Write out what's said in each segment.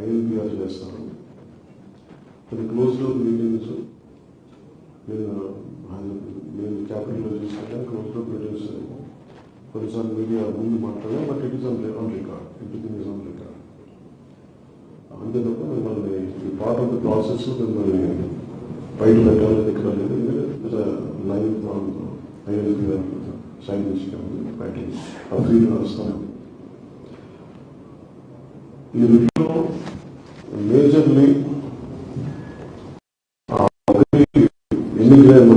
ఐఎల్పిఆర్ చేస్తాను. కొన్ని close door meetings నేను క్యాపిటల్లో చేస్తాను. క్లోజ్ డోర్ మీటింగ్స్ కొన్నిసార్లు మీడియా ముందు మాట్లాడాను. But it is on record. Everything is on record. అంతే తప్ప మిమ్మల్ని పార్ట్ ఆఫ్ ద ప్రాసెస్ మిమ్మల్ని బయట పెట్టాలని ఇక్కడ లేదు. లైవ్ ఐఎల్పిఆర్ సైన్ చేసుకుని బయటికి ఆ ఫీల్డ్ వస్తాను. ఈ రివ్యూలో మేజర్లీ ఎన్నికైన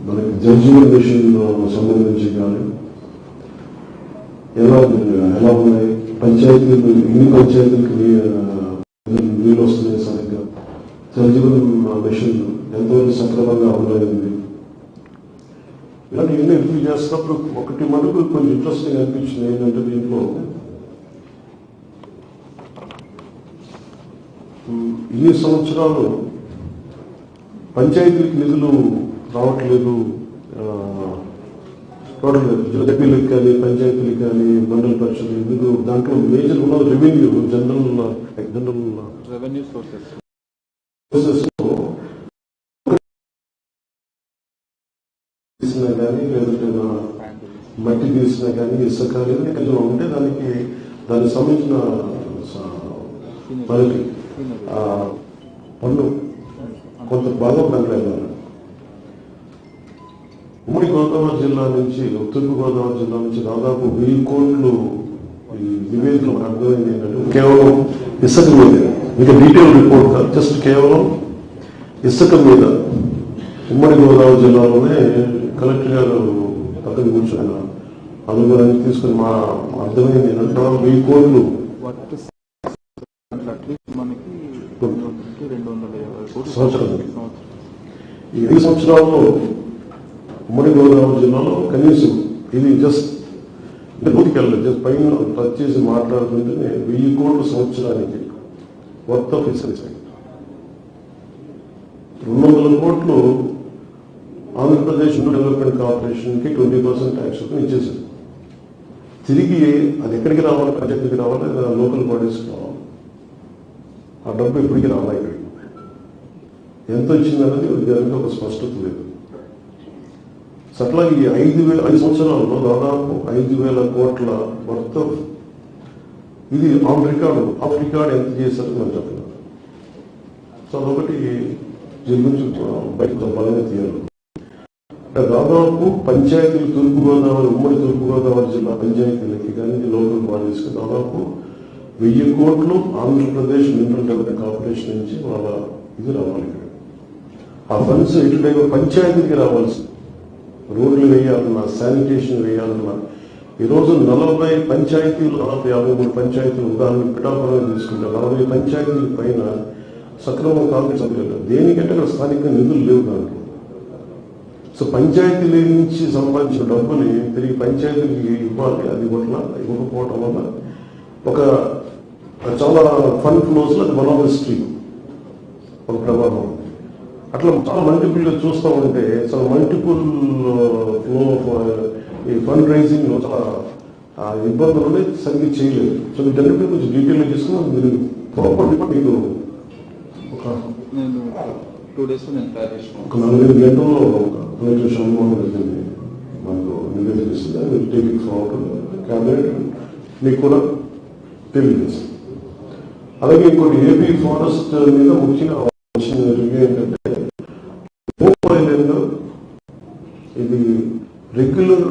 మనకి జడ్జిమెంటేషన్ సంబంధించి కానీ ఎలా ఉన్నాయి, పంచాయతీలు ఎన్ని పంచాయతీలకి నీళ్ళు వస్తున్నాయి, సరిగ్గా జడ్జిమెంట్ ఎంతవరకు సక్రమంగా అమలైంది, ఇలాంటి ఎన్ని రివ్యూ చేస్తున్నప్పుడు ఒకటి మనకు కొంచెం ఇంట్రెస్టింగ్ అనిపించింది. ఏంటంటే దీంట్లో ఇన్ని సంవత్సరాలు పంచాయతీలకు నిధులు రావట్లేదు, టోటల్ జడ్పీలకు కానీ పంచాయతీలకు కానీ మండల పరిషత్ నిధులు దాంట్లో మేజర్ ఉన్న రెవెన్యూ జనరల్ రెవెన్యూ సోర్సెస్ తీసినా కానీ లేదంటే మట్టి తీసినా కానీ ఇసుక కానీ ఉంటే దానికి సంబంధించిన మనకి పన్ను కొంత భాగం తగ్గలేదు. ఉమ్మడి గోదావరి జిల్లా నుంచి తూర్పు గోదావరి జిల్లా నుంచి దాదాపు 1000 కోట్లు ఈ నివేదికలు అర్థమైంది ఏంటంటే కేవలం ఇసుక మీద, ఇంకా డీటెయిల్ రిపోర్ట్ కాదు, జస్ట్ కేవలం ఇసుక మీద ఉమ్మడి గోదావరి జిల్లాలోనే కలెక్టర్ గారు పక్కన కూర్చొని అనుభవాన్ని తీసుకుని మా అర్థమైంది ఏంటంటే 1000 కోట్లు ఈ 5 సంవత్సరాల్లో ఉమ్మడి గోదావరి జిల్లాలో కనీసం ఇది జస్ట్ లోతుకెళ్ళలేదు, జస్ట్ పైన టచ్ చేసి మాట్లాడుతుంటే 1000 కోట్ల సంవత్సరానికి వర్త్ ఆఫ్ ఇన్సెన్స్ 200 కోట్లు ఆంధ్రప్రదేశ్ డెవలప్మెంట్ కార్పొరేషన్కి 20% ట్యాక్స్ ఇచ్చేసారు. తిరిగి అది ఎక్కడికి రావాలి, పంచాయతీకి రావాలి, లోకల్ బాడీస్కి రావాలి. ఆ డబ్బు ఎప్పటికీ రావాలి. ఇక్కడ ఎంత వచ్చిందనేది దానికి ఒక స్పష్టత లేదు. అట్లా ఈ 5 సంవత్సరాల్లో దాదాపు 5000 కోట్ల వర్త్ ఇది ఆన్ రికార్డు, ఆఫ్ రికార్డ్ ఎంత చేశారో మనం చెప్తున్నాం. సో అదొకటి దీని గురించి బయటకు బలంగా తీయాలి. దాదాపు పంచాయతీలు తూర్పుగోదావరి ఉమ్మడి తూర్పుగోదావరి జిల్లా పంచాయతీలకి కానీ లోకల్ బాడీస్కి దాదాపు 1000 కోట్లు ఆంధ్రప్రదేశ్ మినరల్ డెవలప్మెంట్ కార్పొరేషన్ నుంచి వాళ్ళ ఇది రావాలి. ఆ ఫండ్స్ ఎటు పంచాయతీకి రావాల్సి, రోడ్లు వేయాలన్నా, శానిటేషన్ వేయాలన్నా, ఈరోజు 40 పంచాయతీలు 53 పంచాయతీలు ఉదాహరణ పిఠాపురం తీసుకుంటే 40 పంచాయతీల పైన సక్రమంగా కాంగ్రెస్ దేనికంటే అక్కడ స్థానిక నిధులు లేవు దాంట్లో. సో పంచాయతీల నుంచి సంపాదించిన డబ్బుని తిరిగి పంచాయతీలకి ఇవ్వాలి. అది ఇవ్వకపోవటం వల్ల ఒక చాలా ఫండ్ ఫ్లోస్ లో అది వన్ ఆఫ్ ద స్ట్రీమ్ ఒక ప్రభావం. అట్లా చాలా మల్టిపుల్ చూస్తూ ఉంటే చాలా మల్టిపుల్ ఫ్లో ఈ ఫండ్ రైజింగ్ లో చాలా ఇబ్బందులు సరిగ్గా చేయలేదు. సో వీటన్నిటిని కొంచెం డీటెయిల్గా తీసుకుని మీరు ప్రాపర్ మీకు ఒక 4-5 గంటల్లో కలెక్టర్ షణ్మోహన్ రెడ్డిని మనకు నివేదిస్తుంది. మీరు టేక్ ఇట్ ఫార్వర్డ్ క్యాబినెట్ మీకు కూడా తెలియజేస్తుంది. అలాగే ఇంకోటి ఏపీ ఫారెస్ట్ మీద ముఖ్యంగా వచ్చిన రివ్యూ ఏంటంటే ఇది రెగ్యులర్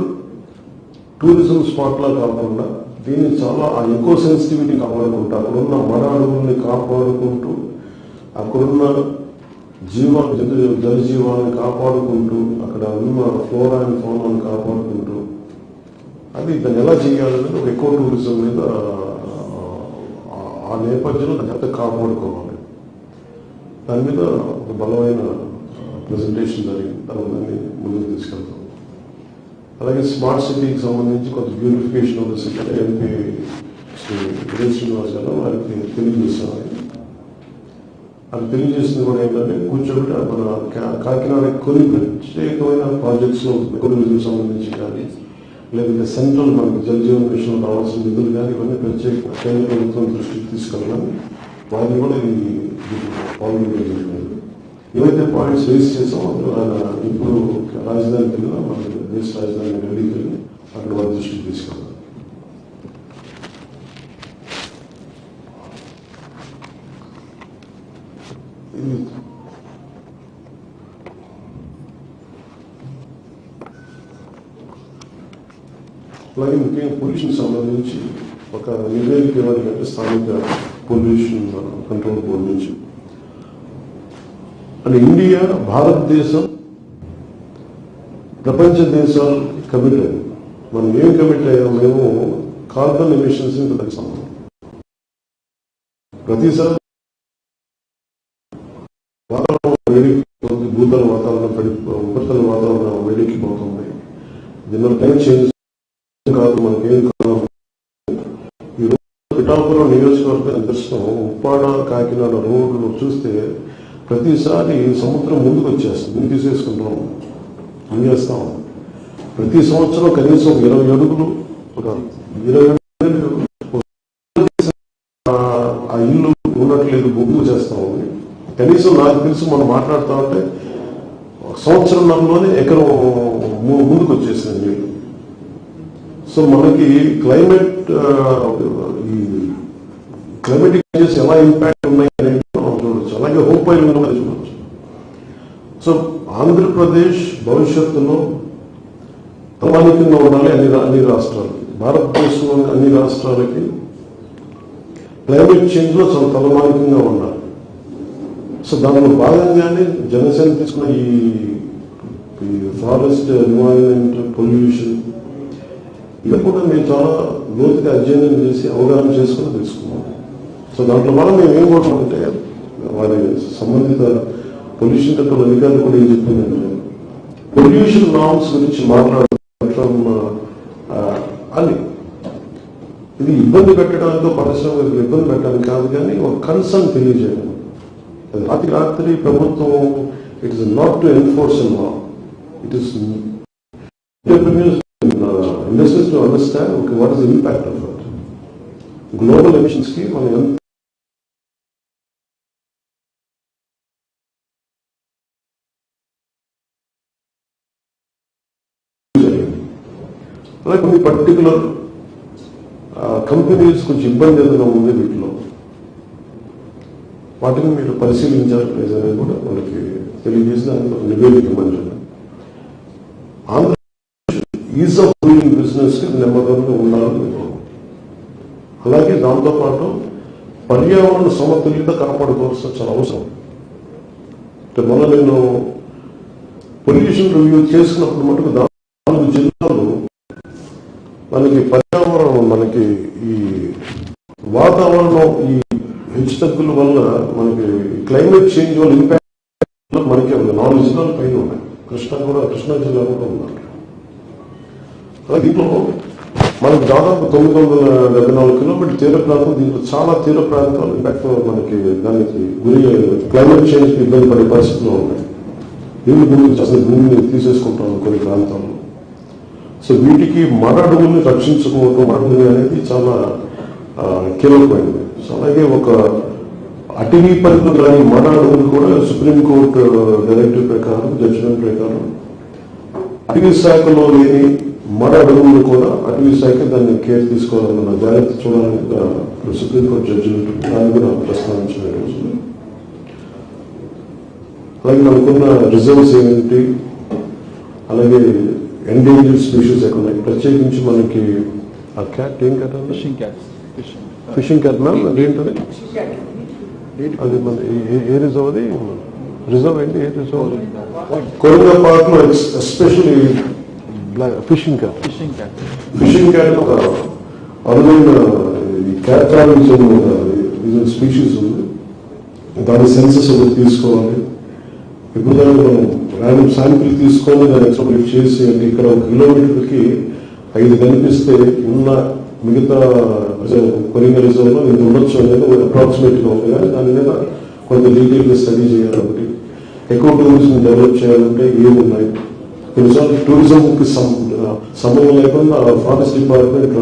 టూరిజం స్పాట్ లా కాకుండా దీన్ని చాలా ఆ ఎకో సెన్సిటివిటీ కాపాడుకుంటూ అక్కడున్న మర అడవుల్ని కాపాడుకుంటూ అక్కడున్న జలజీవాలను కాపాడుకుంటూ అక్కడ ఉన్న ఫ్లోరా అండ్ ఫౌనాను కాపాడుకుంటూ అది దాన్ని ఎలా చేయాలనేది ఒక ఎకో టూరిజం మీద ఆ నేపథ్యంలో దాన్ని ఎంత కాపాడుకోవాలి దాని మీద ఒక బలమైన ప్రెజెంటేషన్ జరిగింది. దాన్ని ముందుకు తీసుకెళ్తాం. అలాగే స్మార్ట్ సిటీకి సంబంధించి కొంత beautification of the city MP Vijay Srinivas గారు వారికి తెలియజేస్తామని అది తెలియజేసింది కూడా ఏంటంటే కూర్చోబెట్టి మన కాకినాడ కొన్ని ప్రత్యేకమైన ప్రాజెక్ట్స్ లో టూరిజం సంబంధించి కానీ లేదంటే సెంట్రల్ మనకి జల్ జీవన్ మిషన్ రావాల్సిన నిధులు కానీ ఇవన్నీ ప్రత్యేక కేంద్ర ప్రభుత్వం దృష్టికి తీసుకెళ్ళాలని వారిని కూడా ఈ పాల్గొనే జరిగింది. ఏవైతే పాయింట్స్ రేస్ చేసామో ఇప్పుడు రాజధానికి వెళ్ళినా మన దేశ రాజధాని ఢిల్లీకి వెళ్ళి అక్కడ వారి దృష్టికి తీసుకెళ్ళాలి. అలాగే ముఖ్యంగా పొల్యూషన్ సంబంధించి ఒక నివేదిక ఇవ్వాలంటే స్థానిక పొల్యూషన్ కంట్రోల్ బోర్డు నుంచి అంటే ఇండియా భారతదేశం ప్రపంచ దేశాలు కమిట్ అయ్యాయి. మనం ఏం కమిట్ అయ్యాం? మేము కార్బన్ ఎమిషన్స్ తగ్గిస్తాం. ప్రతిసారి వాతావరణం వేడెక్కిపోతుంది, భూతల వాతావరణం ఉపరితల వాతావరణం వేడెక్కిపోతుంది. దీనివల్ల టైం చేంజ్ కాదు, మనకేం కాదు. ఈరోజు పిఠాపురం నియోజకవర్గం దర్శనం ఉప్పాడ కాకినాడ రోడ్లు చూస్తే ప్రతిసారి సముద్రం ముందుకు వచ్చేస్తుంది, ముందు తీసేసుకుంటాం, చేస్తాం. ప్రతి సంవత్సరం కనీసం 20 అడుగులు ఒక 20 అడుగులు ఆ ఇల్లు ఉన్నట్లేదు, బొగ్గు చేస్తాం. కనీసం నాకు తెలిసి మనం మాట్లాడుతూ ఉంటే సంవత్సరంలోనే ఎకరం ముందుకు వచ్చేసింది నీళ్ళు. సో మనకి క్లైమేటిక్ చేంజెస్ ఎలా ఇంపాక్ట్ ఉన్నాయి అనేది మనం చూడవచ్చు. అలాగే హోప్ ఆయిల్ చూడవచ్చు. సో ఆంధ్రప్రదేశ్ భవిష్యత్తులో తమానికంగా ఉండాలి అన్ని రాష్ట్రాలకి, భారతదేశంలోని అన్ని రాష్ట్రాలకి క్లైమేట్ చేంజ్ లో చాలా తలమానికంగా ఉండాలి. సో దానిలో భాగంగానే జనసేన తీసుకున్న ఈ ఫారెస్ట్ ఎన్వైరన్మెంట్ పొల్యూషన్ ఇది కూడా మేము చాలా లోతుగా అధ్యయనం చేసి అవగాహన చేసుకుని తెలుసుకున్నాం. సో దాంట్లో మనం మేము ఏం కోరుకుంటే వారి సంబంధిత పొల్యూషన్ కంట్రోల్ అధికారులు కూడా ఏం చెప్పిందంటే పొల్యూషన్ నార్మ్స్ గురించి మాట్లాడటం అని ఇది ఇబ్బంది పెట్టడానికి పరిశ్రమలకు ఇబ్బంది పెట్టడానికి కాదు, కానీ ఒక కన్సర్న్ తెలియజేయడం. రాత్రి ప్రభుత్వం it is not to enforce in law, it is industries to understand okay, what is the impact of it. Global emissions ki మనం అలాగే కొన్ని పర్టికులర్ కంపెనీస్ కొంచెం ఇబ్బంది ఏదైనా ఉంది వీటిలో, వాటిని మీరు పరిశీలించాలి అనేది కూడా మనకి తెలియజేసి దానికి నివేదిక ఇవ్వండి. ఈజ్ ఆఫ్ డూయింగ్ బిజినెస్ కి నెమ్మదిగా ఉండాలని. అలాగే దాంతోపాటు పర్యావరణ సమతుల్యత కాపాడుకోవాల్సిన చాలా అవసరం. మొన్న నేను పొల్యూషన్ రివ్యూ చేసినప్పుడు మటుకు 4 జిల్లాలు మనకి పర్యావరణం మనకి ఈ వాతావరణం ఈ హెచ్చుతగ్గుల వల్ల మనకి క్లైమేట్ చేంజ్ వల్ల ఇంపాక్ట్ మనకి 4 జిల్లాల పైన ఉన్నాయి. కృష్ణా జిల్లా కూడా ఉన్నారు. దీంట్లో మనకు దాదాపు 974 కిలోమీటర్ తీర ప్రాంతం, దీంట్లో చాలా తీర ప్రాంతాలు ఇంపాక్ట్ మనకి దానికి గురి క్లైమేట్ చేంజ్ కి ఇబ్బంది పడే పరిస్థితుల్లో ఉన్నాయి. దీని గురించి అసలు భూమిని తీసేసుకుంటాం కొన్ని ప్రాంతాల్లో. సో వీటికి మర అడవుల్ని రక్షించుకోవటం అనేది చాలా కీలకమైనది. సో అలాగే ఒక అటవీ పరిధిలో కానీ మర అడవులు కూడా సుప్రీంకోర్టు డైరెక్టివ్ ప్రకారం జడ్జిమెంట్ ప్రకారం అటవీ శాఖలో లేని మర అడవులు కూడా అటవీ శాఖ దాన్ని కేర్ తీసుకోవాలన్న జాగ్రత్త చూడాలని సుప్రీంకోర్టు జడ్జిమెంట్ దాన్ని కూడా ప్రస్తావించిన రోజులు. అలాగే మనకున్న రిజర్వ్స్ ఏంటి, అలాగే ఎండేంజర్డ్ స్పీషీస్ ఎక్కడ ఉన్నాయి, ప్రత్యేకించి మనకి ఆ క్యాట్ ఏం క్యాట్ ఫిషింగ్ క్యాట్ మ్యామ్ అదేంటది, అది మన ఏ రిజర్వ్, అది రిజర్వ్ ఏంటి, ఏ రిజర్వ్? కొరంగా పార్క్ లో ఎస్పెషల్లీ ఫిషింగ్ క్యాట్ ఒక అరుదైన క్యాట్ స్పీషీస్ ఉంది. దాని సెన్సెస్ తీసుకోవాలి. ఇప్పుడు దాన్ని మనం ర్యాండమ్ శాంపిల్ తీసుకొని దాన్ని ఎక్స్ట్రాపులేట్ చేసి అంటే ఇక్కడ 1 కిలోమీటర్కి 5 కనిపిస్తే ఉన్న మిగతా కొరింగ రిజర్వ్ లో ఇది ఉండొచ్చు అనేది అప్రాక్సిమేట్ గా ఉంది. కానీ దాని మీద కొంత డీటెయిల్ గా స్టడీ చేయాలి. ఒకటి ఎకో టూరిజం డెవలప్ చేయాలంటే ఏమున్నాయి, కొన్నిసార్లు టూరిజంకి సమయం లేకుండా ఫారెస్ట్ డిపార్ట్మెంట్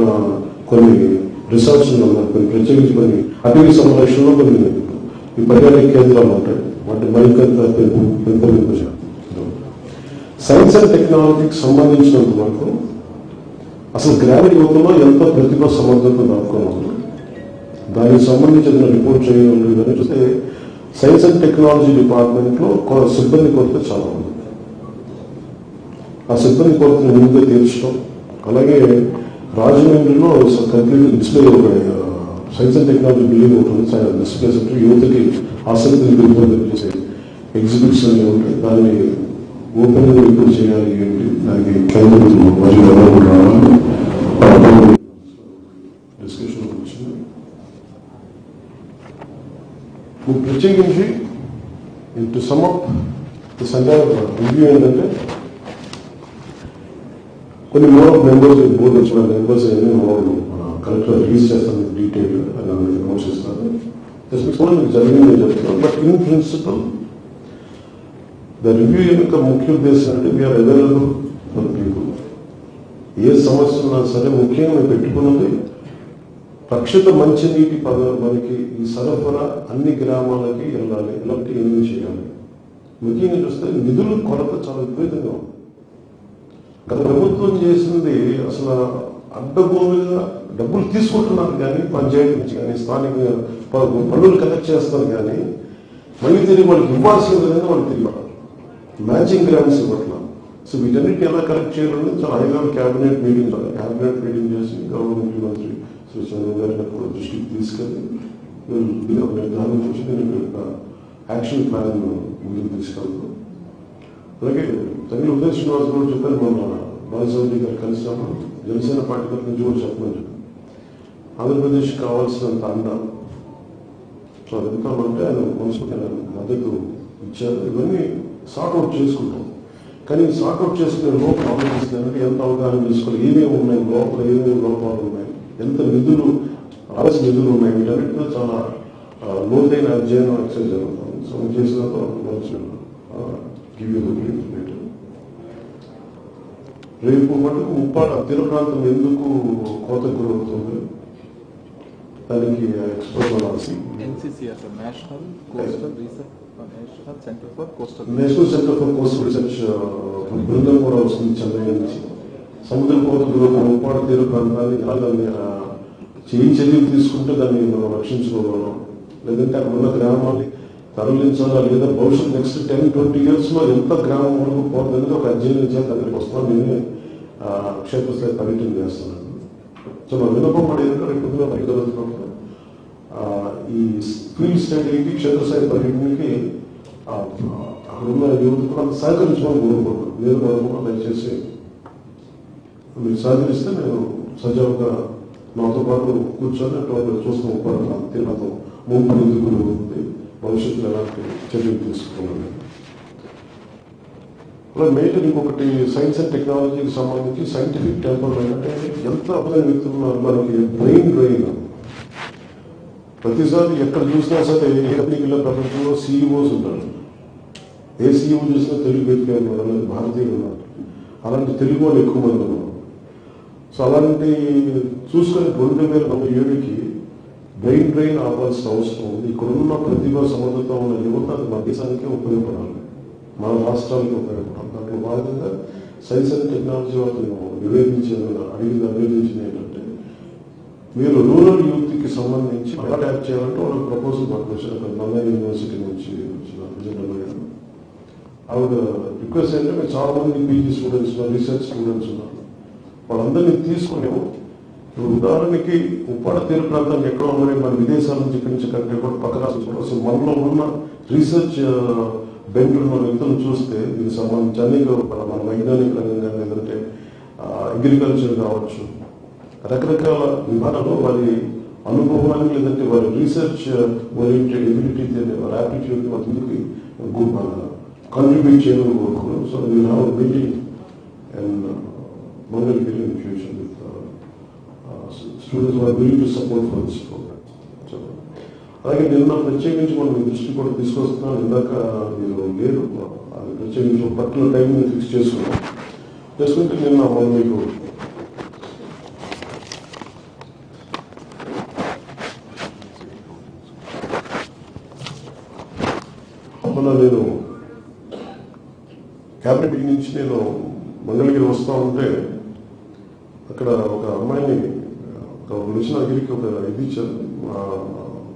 కొన్ని రిసార్ట్స్ ఉన్నారు, కొన్ని ప్రత్యేకించి కొన్ని అటవీ సంరక్షణలో కొన్ని ఈ పర్యాటక కేంద్రాలు ఉంటాయి, వాటి మరింత పెంపొందించారు. సైన్స్ అండ్ టెక్నాలజీకి సంబంధించినంత వరకు అసలు గ్రామీణ యువతలో ఎంత ప్రతిభ సమర్థత దాక్కున్నాము, దానికి సంబంధించిన రిపోర్ట్ చేయాలి. ఇవన్నీ చూస్తే సైన్స్ అండ్ టెక్నాలజీ డిపార్ట్మెంట్లో సిబ్బంది కొరత చాలా ఉంది. ఆ సిబ్బంది కొరతను ముందుగా తీర్చడం, అలాగే రాజమండ్రిలో complete display science and technology building ఉంటుంది, డిస్ప్లే సెంటర్, యువతకి ఆసక్తిని పెంపొందించేసే ఎగ్జిబిట్స్ అన్నీ ఉంటాయి. దాన్ని ఓపెన్ ఎప్పుడు చేయాలి ఏంటి, దానికి కేంద్రంలో మరియు డిస్కషన్ వచ్చింది. ప్రత్యేకించి to sum up the Sanjay review ఏంటంటే కొన్ని మోర్ ఆఫ్ మెంబర్స్ బోర్డు వచ్చిన మెంబర్స్ ఎన్ని మోర్ కలెక్టర్ రిలీజ్ చేస్తాను డీటెయిల్ అని అనౌన్స్ చేస్తారు. మీకు జరిగిందని చెప్తున్నాను. But in principle the review యొక్క ముఖ్య ఉద్దేశం అంటే వీఆర్ అవైలబుల్ ఫర్ పీపుల్. ఏ సమస్య ఉన్నా సరే ముఖ్యంగా మేము పెట్టుకున్నది రక్షిత మంచినీటి మనకి ఈ సరఫరా అన్ని గ్రామాలకి వెళ్ళాలి, ఇలాంటి ఏమీ చేయాలి. ముఖ్యంగా చూస్తే నిధుల కొరత చాలా విపరీతంగా ఉంది. గత ప్రభుత్వం చేసింది అసలు అడ్డగోలుగా డబ్బులు తీసుకుంటున్నారు కానీ పంచాయతీ నుంచి కానీ స్థానిక పన్నులు కలెక్ట్ చేస్తారు కానీ మళ్ళీ తిరిగి వాళ్ళకి ఇవ్వాల్సిన విధంగా వాళ్ళు తిరిగి మ్యాచింగ్ గ్రాంట్స్ ఇవ్వట్లా. సో వీటన్నిటిని ఎలా కలెక్ట్ చేయాలని చాలా హై లెవెల్ క్యాబినెట్ మీటింగ్ చేసి గవర్నమెంట్ మంత్రి శ్రీ చంద్రబాబు గారిని కూడా దృష్టికి తీసుకెళ్ళి నిర్ధారించి దీనికి యాక్షన్ ప్లాన్ ముందుకు తీసుకెళ్తాం. అలాగే తగిన ఉదయ శ్రీనివాస్ కూడా చెప్పారు, మన బాలసౌరి గారు కలిసినప్పుడు జనసేన పార్టీ తరఫు నుంచి కూడా చెప్పమని చెప్పారు. ఆంధ్రప్రదేశ్ కావాల్సినంత అండా సో అది ఎందుకంటే ఆయన మనసుకి మద్దతు ఇచ్చారు. ఇవన్నీ సార్ట్అవుట్ చేసుకుంటాం. కానీ సార్ట్అవుట్ చేసుకునే లోపల ఆలోచిస్తుందంటే ఎంత అవగాహన చేసుకోవాలి, ఏమేమి ఉన్నాయి లోపల, ఏమేమి లోపాలు ఉన్నాయి, ఎంత నిధులు రావాల్సిన నిధులు ఉన్నాయి, వీటన్నిటిలో చాలా లోతైన అధ్యయనం ఎక్సైజ్ జరుగుతుంది. సో చేసిన రేపు మటుకు ఉప్పాడ తీర ప్రాంతం ఎందుకు కోత గురవుతుంది దానికి ఎక్స్పర్ట్ అనాల్సి national centre for coastal research బృందం కూడా వస్తుంది చెన్నై నుంచి. సముద్ర కోత గురవుతున్న ఉప్పాడ తీర ప్రాంతాన్ని ఎలా దాన్ని చర్యలు తీసుకుంటే దాన్ని మనం రక్షించుకోగలం, లేదంటే అక్కడ ఉన్న గ్రామాన్ని తరలించాలా, లేదా భవిష్యత్ నెక్స్ట్ 10-20 years లో ఎంత గ్రామం వరకు పోతుందంటే ఒక అధ్యయనం చేసి అక్కడికి వస్తున్నాం. నేనే క్షేత్రస్థాయి పర్యటన చేస్తున్నాను. సో మన విన్నపం కూడా ఏంటంటే రేపు ఈ ఫీల్డ్ స్టడీకి క్షేత్రస్థాయి పర్యటనకి అక్కడున్న యువత కూడా సహకరించమని కోరుకుంటున్నాను. నేను కూడా దయచేసి మీరు సహకరిస్తే నేను సజావుగా నాతో పాటు కూర్చొని అటు చూస్తాం తీవ్రతం ముంపు ఎందుకు ఉంది, భవిష్యత్తులో ఎలాంటి చర్యలు తీసుకున్నాను. అలా మేజర్ ఇంకొకటి సైన్స్ అండ్ టెక్నాలజీకి సంబంధించి సైంటిఫిక్ టెంపర్మెంట్ అంటే ఎంత అభివృద్ధి వ్యక్తులు మనకి బ్రెయిన్ డ్రైన్. ప్రతిసారి ఎక్కడ చూసినా సరే ఏ కంపెనీకి ప్రపంచంలో సీఈఓస్ ఉంటారు. ఏ సీఈఓ చూసినా తెలుగు వ్యక్తి ఉన్నారు, భారతీయులు ఉన్నారు. అలాంటి తెలుగు వాళ్ళు ఎక్కువ మంది ఉన్నారు. సో అలాంటి చూసుకొని 2007కి బ్రెయిన్ డ్రైన్ ఆపాల్సిన అవసరం ఉంది. ఇక్కడున్న ప్రతిభ సమర్థత ఉన్న యువత అది మన దేశానికే ఉపయోగపడాలి, మన రాష్ట్రానికి ఉపయోగపడాలి. దాంట్లో భాగంగా సైన్స్ అండ్ టెక్నాలజీ వాళ్ళని అభినందించింది ఏంటంటే మీరు రూరల్ యూత్కి సంబంధించి ఎలా ట్యాప్ చేయాలంటే వాళ్ళకి ప్రపోజల్ పట్టుకొచ్చారు. బంగారు యూనివర్సిటీ నుంచి వచ్చిన ఆవిడ రిక్వెస్ట్ ఏంటంటే మీరు చాలా మంది పీజీ స్టూడెంట్స్ ఉన్నారు, రీసెర్చ్ స్టూడెంట్స్ ఉన్నారు, వాళ్ళందరినీ తీసుకునేమో ఉదాహరణకి ఉప్పాడ తీర ప్రాంతానికి ఎక్కడ ఉన్నాయి మన విదేశాల నుంచి ఇక్కడి నుంచి కంటే కూడా పక్క రాష్ట్రం మనలో ఉన్న రీసెర్చ్ బెండ్ ఉన్న వ్యక్తులను చూస్తే దీనికి సంబంధించి అనేక మన వైజ్ఞానిక రంగంగా లేదంటే అగ్రికల్చర్ కావచ్చు, రకరకాల విభాగాల్లో వారి అనుభవాన్ని లేదంటే వారి రీసెర్చ్ ఓరియంటెడ్ ఎబిలిటీ వారి యాప్టిట్యూడ్ వారి ముందుకి కాంట్రిబ్యూట్ చేయాలని కోరుకున్నాను. So we have meeting and Mangalagiri in future with students are willing to support for this program. So అలాగే నిన్న ప్రత్యేకించి మనం మీ దృష్టి కూడా తీసుకొస్తున్నాను. ఇందాక మీరు లేరు, అది ప్రత్యేకించి ఒక పర్టికులర్ టైం ఫిక్స్ చేసుకున్నాం. చేసుకుంటే నిన్న మనం మీకు నేను క్యాబినెట్ నుంచి నేను మంగళగిరి వస్తూ ఉంటే అక్కడ ఒక అమ్మాయిని ఒక నిలిచినగిరికి ఒక ఇది ఇచ్చారు,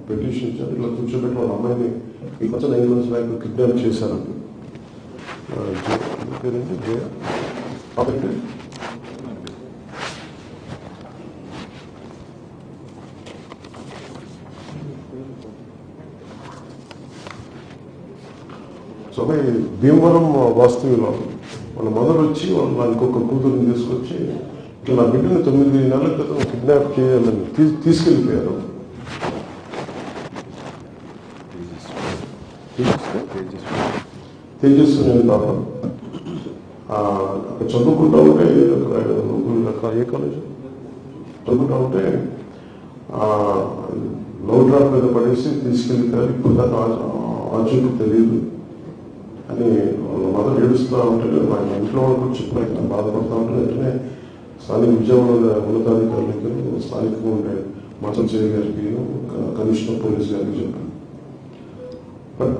పెటిషన్ ఇచ్చారు. ఇలా కూర్చోబెట్టి వాళ్ళ అమ్మాయిని ఈ కొంచెం 9 months బ్యాక్ కిడ్నాప్ చేశారండి. పేరేంటి జయ కాబట్టి సో భీమవరం వాస్తవ్యులు వాళ్ళ మదర్ వచ్చి వాళ్ళ ఇంకొక కూతురుని తీసుకొచ్చి ఇట్లా నా బిడ్డని 9 నెలల క్రితం కిడ్నాప్ చేయాలని తీసుకెళ్ళిపోయారు. తేజస్సు పాప చదువుకుంటా ఉంటే అక్కడ ఏ కాలేజ్ చదువుకుంటా ఉంటే లవ్ డ్రాప్ మీద పడేసి తీసుకెళ్ళిపోయారు. ఇప్పుడు దాకా ఆచూకు తెలియదు అని వాళ్ళ మదర్ ఏడుస్తూ ఉంటే మా ఇంట్లో వాళ్ళకి చెప్పి బాధపడుతూ ఉంటే వెంటనే స్థానిక విజయవాడ ఉన్నతాధికారులకి స్థానికంగా ఉండే మాచం చేయ గారికి కమిషనర్ పోలీస్ గారికి చెప్పాను. బట్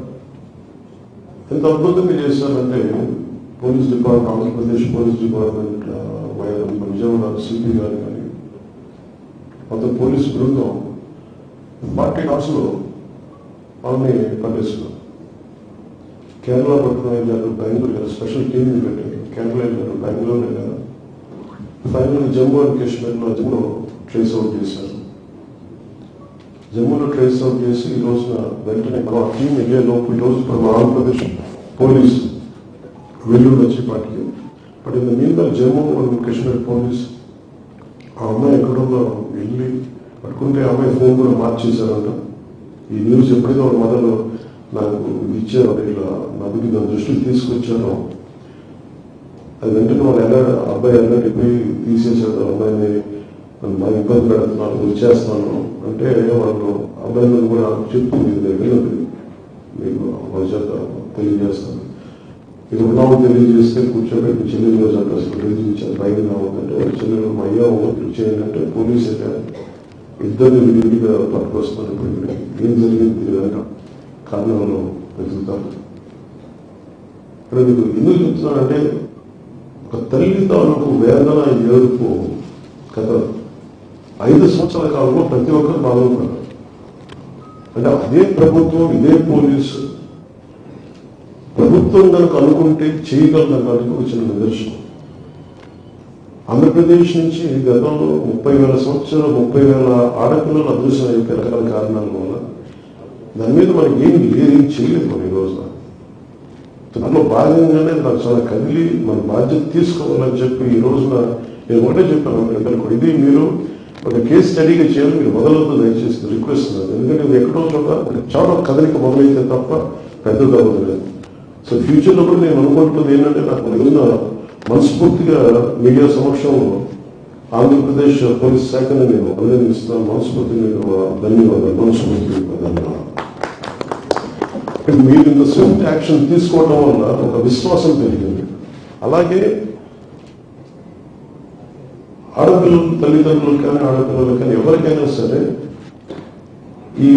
ఎంత అద్భుతంగా చేశారంటే police department, Andhra Pradesh police department Vijayawada CP గారు కానీ మొత్తం పోలీసు బృందం 40 hours వాళ్ళని పట్టేస్తున్నారు. కేరళ పట్టణం వెళ్ళారు, బెంగళూరు వెళ్ళారు, స్పెషల్ టీమ్ని పెట్టారు. కేరళ వెళ్ళారు, బెంగళూరు వెళ్ళారు. ఫైనల్ జమ్మూ అండ్ కాశ్మీర్లో జమ్మూ ట్రేస్ అవుట్ చేశారు. జమ్మూలో ట్రేస్ అవుట్ చేసి ఈ రోజున వెంటనే మన టీం వెళ్ళే లోపు ఈ రోజు మన ఆంధ్రప్రదేశ్ పోలీసు వెల్లూరు వచ్చి పాటికి బట్ ఇంత మీద జమ్మూ అండ్ కాశ్మీర్ పోలీస్ ఆ అమ్మాయి ఎక్కడో వెళ్ళి పట్టుకుంటే అమ్మాయి ఫోన్ కూడా మార్చేశారంట. ఈ న్యూస్ ఎప్పుడైతే వాళ్ళ మదర్ నాకు ఇచ్చారో ఇలా నదికి నా దృష్టికి తీసుకొచ్చారో అది వెంటనే వాళ్ళు అబ్బాయి అన్నట్టు పోయి తీసేసారు. అబ్బాయిని బాగా ఇబ్బంది పెడుతున్నాను, వచ్చేస్తాను అంటే వాళ్ళు అబ్బాయిలను కూడా చెప్పు మీరు వెళ్ళదు మీకు భవిష్యత్ తెలియజేస్తాను. ఇది ఉన్నాము తెలియజేస్తే కూర్చోబెట్టి చెల్లెలు రోజు అంటే అసలు తెలియజేశారు బయట రావద్దంటే చెల్లెలు మా అయ్యా చేయండి అంటే పోలీసు అయితే ఇద్దరిని విడివిడిగా పట్టుకొస్తున్నారు. ఇప్పుడు ఏం జరిగింది తెలియక కారణంలో వెతుకుతారు. ఇక్కడ మీకు ఎందుకు చెప్తున్నానంటే ఒక తల్లి తాలూకు వేదన ఏడుపు కథ 5 సంవత్సరాల కాలంలో ప్రతి ఒక్కరు బాధపడ్డారు. అంటే అదే ప్రభుత్వం, ఇదే పోలీసు ప్రభుత్వం కనుక అనుకుంటే చేయగలడానికి వచ్చిన నిదర్శనం. ఆంధ్రప్రదేశ్ నుంచి గతంలో 30,000 సంవత్సరాలు 30,000 ఆడపిల్లలు అదృశ్యం అయిపోయి రకరకాల కారణాల వల్ల దాని మీద మనకి ఏం చేయలేదు. మనం ఈ రోజున దాంట్లో భాగంగానే నాకు చాలా కదిలి మన బాధ్యత తీసుకోవాలని చెప్పి ఈ రోజున నేను ఒకటే చెప్పాను అందరికీ, ఇది మీరు ఒక కేసు స్టడీగా చేయాలి, మీరు మొదలవుతూ దయచేసి రిక్వెస్ట్. ఎందుకంటే ఇది ఎక్కడో చోట చాలా కదలిక మొదలైతే తప్ప పెద్దది అవ్వలేదు. సో ఫ్యూచర్లో కూడా నేను అనుకుంటున్నది ఏంటంటే నాకు రోజున మనస్ఫూర్తిగా మీడియా సమక్షంలో ఆంధ్రప్రదేశ్ పోలీస్ శాఖను నేను అభినందిస్తున్నాను. మనస్ఫూర్తిగా ధన్యవాదాలు. మనస్ఫూర్తిగా ధన్యవాదాలు. మీరు ఇంత స్విఫ్ట్ యాక్షన్ తీసుకోవడం వల్ల ఒక విశ్వాసం పెరిగింది. అలాగే ఆడపిల్లలు తల్లిదండ్రులు కానీ ఆడపిల్లలు కానీ ఎవరికైనా సరే ఈ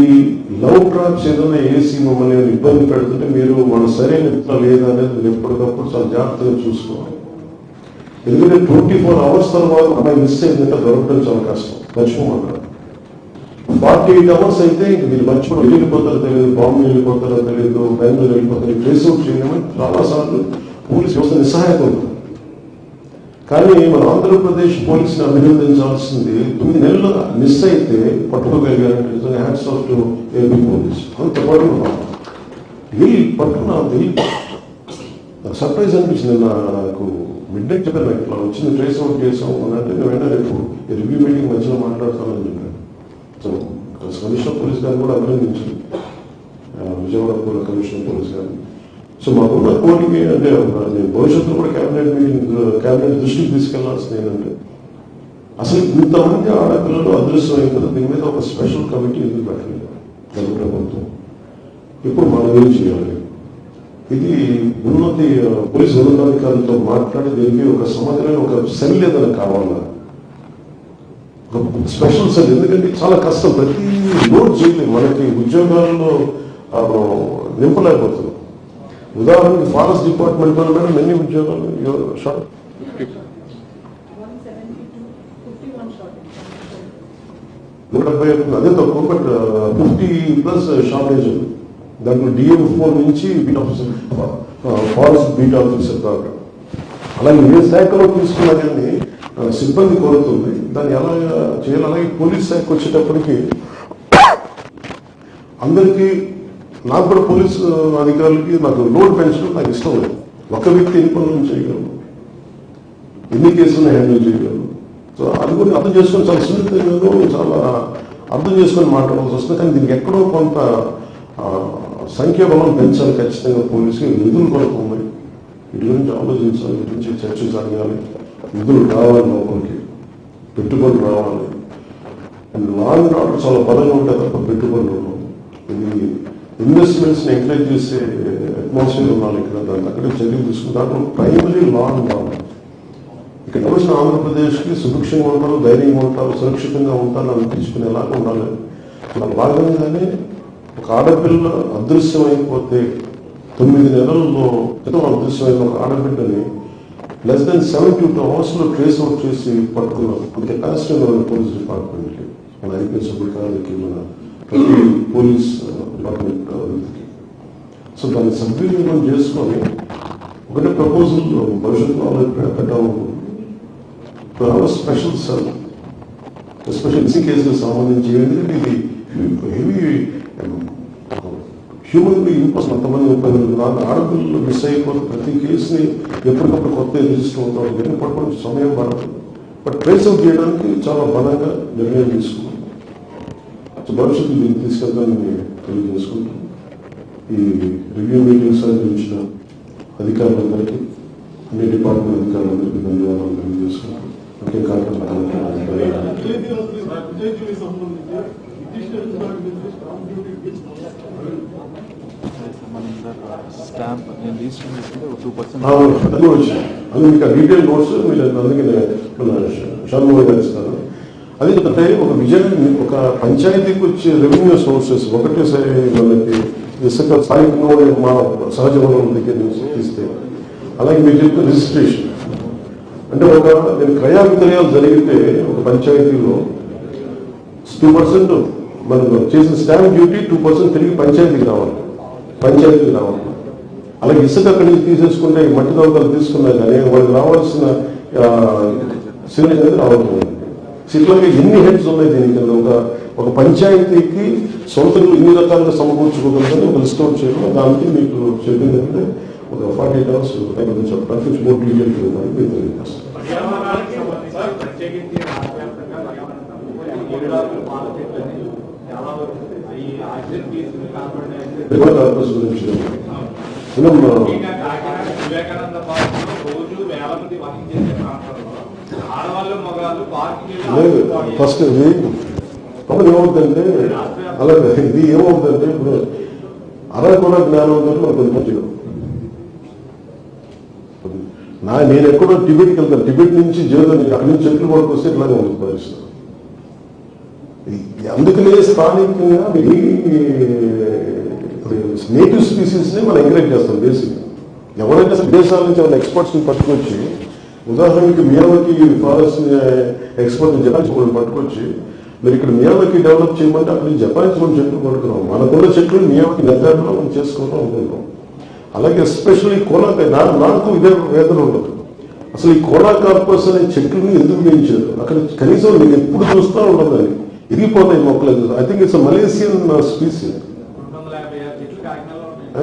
లవ్ ట్రాప్స్ ఏదైనా వేసి మమ్మల్ని ఇబ్బంది పెడుతుంటే మీరు మన సరైన విత్తనం లేదా అనేది మీరు ఎప్పటికప్పుడు చాలా జాగ్రత్తగా చూసుకోవాలి. ఎందుకంటే 24 hours తర్వాత అమ్మాయి మిస్ అయిందంటే దొరకడం చాలా కష్టం. మర్చిపోమంటారు. 48 hours అయితే ఇంక మీరు మర్చిపోయి వెళ్ళిపోతారో తెలియదు, బాంబే వెళ్ళిపోతారో తెలియదు, బెంగళూరు వెళ్ళిపోతారు. ట్రేస్ అవుట్ చేయమని చాలాసార్లు పోలీస్ వ్యవస్థ నిస్సహాయత ఉంది. కానీ మన ఆంధ్రప్రదేశ్ పోలీసుని అభినందించాల్సింది 9 నెలలు మిస్ అయితే పట్టుకోగలిగారంటే hands off to AP police. అంత పట్టుకున్నాం పట్టుకున్నా సర్ప్రైజ్ అనిపించింది. నాకు మిడ్ నైట్ చెప్పాను, నాకు ఇట్లా వచ్చింది ట్రేస్ అవుట్ చేసాం అని అంటే నేను వెంటనే రేపు రివ్యూ మీటింగ్ మధ్యలో మాట్లాడతానని చెప్పాను. సో కమిషనర్ పోలీస్ గారిని కూడా అభినందించాను, విజయవాడ కమిషనర్ పోలీస్ గారిని. సో మాకున్న కోరిక అంటే నేను భవిష్యత్తులో కూడా క్యాబినెట్ దృష్టికి తీసుకెళ్లాల్సింది ఏంటంటే అసలు ఇంతమంది ఆడపిల్లలు అదృశ్యం అయిన కదా దీని మీద ఒక స్పెషల్ కమిటీ ఎందుకు పెట్టలేదు ప్రభుత్వం. ఇప్పుడు మనం ఏం చేయాలి? ఇది ఉన్నతి పోలీసు ఉన్నతాధికారులతో మాట్లాడి దీనికి ఒక సమాధానం, ఒక సెల్ ఏదైనా కావాలా, ఒక స్పెషల్ సెల్. ఎందుకంటే చాలా కష్టం, ప్రతి లోడ్ చేయలేదు, మనకి ఉద్యోగాల్లో నింపలేకపోతున్నాం. ఉదాహరణకి ఫారెస్ట్ డిపార్ట్మెంట్లో మేడం ఎన్ని ఉద్యోగాలు షార్ట్? 170 అదే తక్కువ, బట్ 50+ షార్టేజ్ ఉంది. దాంట్లో DM4 నుంచి beat officer, forest beat officer దాకా. అలాగే ఏ శాఖలో తీసుకున్నా కానీ సిబ్బంది కోరుతుంది, దాన్ని ఎలా చేయాలి. అలాగే పోలీస్ శాఖకు వచ్చేటప్పటికి అందరికీ, నాకు కూడా పోలీసు అధికారులకి నాకు లోడ్ పెంచడం నాకు ఇష్టం లేదు. ఒక వ్యక్తి ఎన్ని పనులను చేయగలరు, ఎన్ని కేసులను హ్యాండిల్ చేయగలరు. సో అది కూడా అర్థం చేసుకొని చాలా సున్నితంగా చాలా అర్థం చేసుకొని మాట్లాడాల్సి వస్తుంది. కానీ దీనికి ఎక్కడో కొంత సంఖ్యాబలం పెంచాలి ఖచ్చితంగా. పోలీసుకి నిధులు కొరకు ఉన్నాయి, వీటి గురించి ఆలోచించాలి, వీటి గురించి చర్చ జరగాలి. నిధులు రావాలి, లోపలికి పెట్టుబడులు రావాలి. అండ్ లా అండ్ ఆర్డర్ చాలా బలంగా ఉంటాయి తప్ప పెట్టుబడులు ఉండవు. ఇది ఇన్వెస్ట్మెంట్స్ని ఎంకరేజ్ చేసే అట్మాస్ఫియర్ ఉండాలి ఇక్కడ. దాన్ని అక్కడే చర్యలు తీసుకుని దాంట్లో ప్రైమరీ లా అండ్ ఆర్డర్. ఇక్కడ వచ్చిన ఆంధ్రప్రదేశ్కి సుభిక్షంగా ఉంటారు, ధైర్యంగా ఉంటారు, సురక్షితంగా ఉంటారు అనిపించుకునేలాగా ఉండాలి. అలా భాగంగానే ఒక ఆడపిల్ల అదృశ్యం అయిపోతే 9 నెలల్లో అదృశ్యమైన ఒక ఆడబిడ్డని <72 hours ట్రేస్ అవుట్ చేసి పట్టుకున్నాం. అది కెపాసిటీ ఉన్న పోలీస్ డిపార్ట్మెంట్కి, మన ఐపీఎస్ అధికారులకి, మన ప్రతి పోలీస్ డిపార్ట్మెంట్ వ్యక్తికి. సో దాన్ని సద్వినియోగం చేసుకొని ఒకటే ప్రపోజల్ భవిష్యత్తులో పెట్టాము. స్పెషల్ సెల్, ఎస్పెషల్ మిస్సింగ్ కేసులకు సంబంధించి, ఎందుకంటే ఇది హెవీ హ్యూమన్లీ ఇంపాసిబుల్. అంతమంది ఆడపిల్లలు మిస్ అయిపోతే ప్రతి కేసుని ఎప్పటికప్పుడు కొత్త రిజిస్టర్ అవుతారు, దీన్ని పట్టుకోవడం సమయం పడుతుంది. బట్ ట్రేస్ అవుట్ చేయడానికి చాలా బలంగా నిర్ణయం తీసుకున్నాం. సో భవిష్యత్తు దీన్ని తీసుకెళ్తానని తెలియజేసుకుంటాం. ఈ రివ్యూ మీటింగ్స్ గురించిన అధికారులందరికీ, అన్ని డిపార్ట్మెంట్ అధికారులందరికీ ధన్యవాదాలు తెలియజేసుకుంటాం. ఒకే కార్యక్రమం స్టాంప్ నేను రిజిస్టర్ చేసుకుంటే 2% అది వచ్చింది. అది మీకు డీటెయిల్ నోట్స్ మీరు అందుకే షార్మోగా గారు ఇస్తారు. అది అంటే ఒక ఒక పంచాయతీకి వచ్చే రెవెన్యూ సోర్సెస్ ఒకటే సరే మనకి ఇసుక స్థానికంగా మా సహజ వనరుల దగ్గర నుంచి తీస్తే, అలాగే మీరు చెప్పిన రిజిస్ట్రేషన్ అంటే నేను క్రయ విక్రయాలు జరిగితే ఒక పంచాయతీలో 2% మనం చేసిన స్టాంప్ డ్యూటీ 2% తిరిగి పంచాయతీకి రావాలి. అలాగే ఇసుక అక్కడి నుంచి తీసేసుకుంటే మట్టి దొంగలు తీసుకున్నా కానీ వాళ్ళకి రావాల్సిన సిగ్నేచర్ అనేది రావాలి. ఇట్లాగే ఎన్ని హెడ్స్ ఉన్నాయి దీని కింద. ఒక పంచాయతీకి సొంతంగా ఇన్ని రకాలుగా సమకూర్చుకోగలదని ఒక లిస్ట్ అవుట్ చేయడం. దానికి మీకు చెప్పింది అంటే ఒక 48 hours చెప్పడానికి మోర్ డీటెయిల్ మీరు తెలియజేస్తారు. గురించి ఫస్ట్ ఇది ఏమవుతుందంటే, అలాగే ఇది ఏమవుతుందంటే ఇప్పుడు అరకుల జ్ఞానం ఉందంటే మనకు కొంచెం మంచిగా. నేను ఎక్కడో టిబెట్కి వెళ్తాను, టిబెట్ నుంచి జర్మనీ, అక్కడి నుంచి చెట్లు కొరకు వస్తే ఇట్లాగే ఉంది పరిస్థితి. అందుకనే స్థానికంగా నేటివ్ స్పీసీస్ని మనం ఎంకరేజ్ చేస్తాం. బేసిక్గా ఎవరైతే దేశాల నుంచి ఏమైనా ఎక్స్పర్ట్స్ని పట్టుకొచ్చి, ఉదాహరణకి మియావాకి ఫారెస్ట్ ఎక్స్పర్ట్ జపాన్ కూడా పట్టుకొచ్చి మీరు ఇక్కడ మియావాకి డెవలప్ చేయమంటే అక్కడ నుంచి జపాన్ నుంచి మనం చెట్లు పడుతున్నాం. మనకున్న చెట్లు మియావాకి నెగ్గాట్లో మనం చేసుకోవడం అనుకుంటాం. అలాగే ఎస్పెషల్లీ కోలాకాయ నాకు ఇదే వేదన ఉండదు. అసలు ఈ కోలా కార్పస్ అనే చెట్లని ఎందుకు పెంచారు? అక్కడ కనీసం నేను ఎప్పుడు చూస్తూ ఉండదు, అని ఇరిగిపోతాయి మొక్కలు. ఐ థింక్ ఇట్స్ మలేసియన్ స్పీసీస్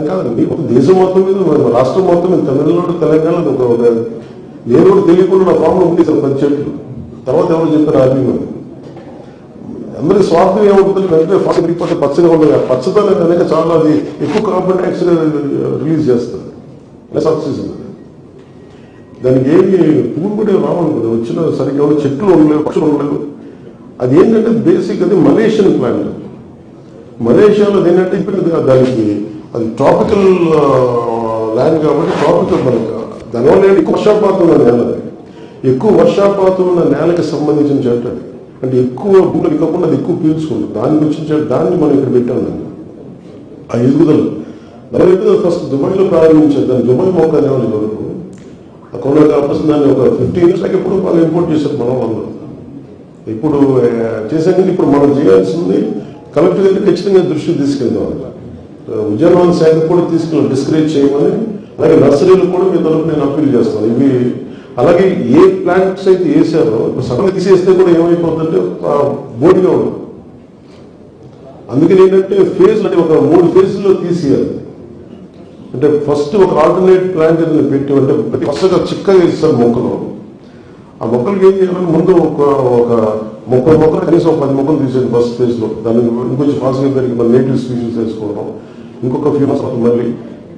కాదండి. ఒక దేశం మొత్తం మీద, రాష్ట్రం మొత్తం మీద, తమిళనాడు, తెలంగాణ నేను కూడా తెలియకుండా నా ఫామ్లో ఉంది సార్ 10 చెట్లు. తర్వాత ఎవరు చెప్పారు అభిమాని అందరి స్వార్థం ఏమవుతుంది, వెంటనే ఫాస్ట్ రిపోర్ట్ పచ్చగా ఉండదు. పచ్చదనం కనుక చాలా అది ఎక్కువ కార్బన్ డైఆక్సైడ్ రిలీజ్ చేస్తుంది, ప్లస్ ఆక్సిజన్. దానికి ఏమి పువ్వులు కూడా రావాలి కదా, వచ్చిన సరిగ్గా చెట్లు ఉండలేవు, పక్షులు ఉండలేవు. అది ఏంటంటే బేసిక్ అది మలేషియన్ ప్లాంట్. మలేషియాలో ఏంటంటే ఇప్పుడు దానికి అది ట్రాపికల్ ల్యాండ్ కాబట్టి ప్రాఫిట్ మనకు దానివల్ల ఎక్కువ వర్షాపాతం ఉన్న నేల, ఎక్కువ వర్షాపాతం ఉన్న నేలకి సంబంధించిన చెట్టు అది. అంటే ఎక్కువ భూములు ఇవ్వకుండా అది ఎక్కువ పీల్చుకుంటుంది. దాన్ని వచ్చిన దాన్ని మనం ఇక్కడ పెట్టాం. ఆ ఎదుగుదల దాని ఎదుగుదల ఫస్ట్ దుబాయ్లో ప్రారంభించారు. దాన్ని దుబాయ్ మొక్క అనేవాళ్ళు వరకు ఆ కొన్న కాపస్ దాన్ని ఒక 15 years ఎప్పుడు వాళ్ళు ఇంపోర్ట్ చేశారు మనం వాళ్ళు. ఇప్పుడు చేసాక ఇప్పుడు మనం చేయాల్సింది కలెక్టర్ దగ్గర ఖచ్చితంగా దృష్టి తీసుకెళ్తాం. ఉద్యానవన శాఖ కూడా తీసుకెళ్ళి డిస్కరేజ్ చేయమని, అలాగే నర్సరీలు కూడా మీ తరఫు నేను అప్పీల్ చేస్తాను. ఇవి అలాగే ఏ ప్లాంట్స్ అయితే వేసారో సడన్గా తీసేస్తే కూడా ఏమైపోతుందంటే బోడిగా ఉండదు. అందుకని ఏంటంటే ఫేజ్ అంటే ఒక 3 phases తీసేయాలి. అంటే ఫస్ట్ ఒక ఆల్టర్నేట్ ప్లాంట్ ఏదైనా పెట్టి అంటే ప్రతి కొత్తగా చిక్కగా వేస్తారు మొక్కలు. ఆ మొక్కలకి ఏం చేయాలంటే ముందు ఒక 30 మొక్కలు కనీసం 10 మొక్కలు తీసేది ఫస్ట్ ఫేజ్ లో. దాన్ని ఇంకొంచెం ఫాస్ట్గా పెరిగి మన నేటివ్ స్పీషీస్ వేసుకోవడం, ఇంకొక ఫ్యూ మంత్స్ మళ్ళీ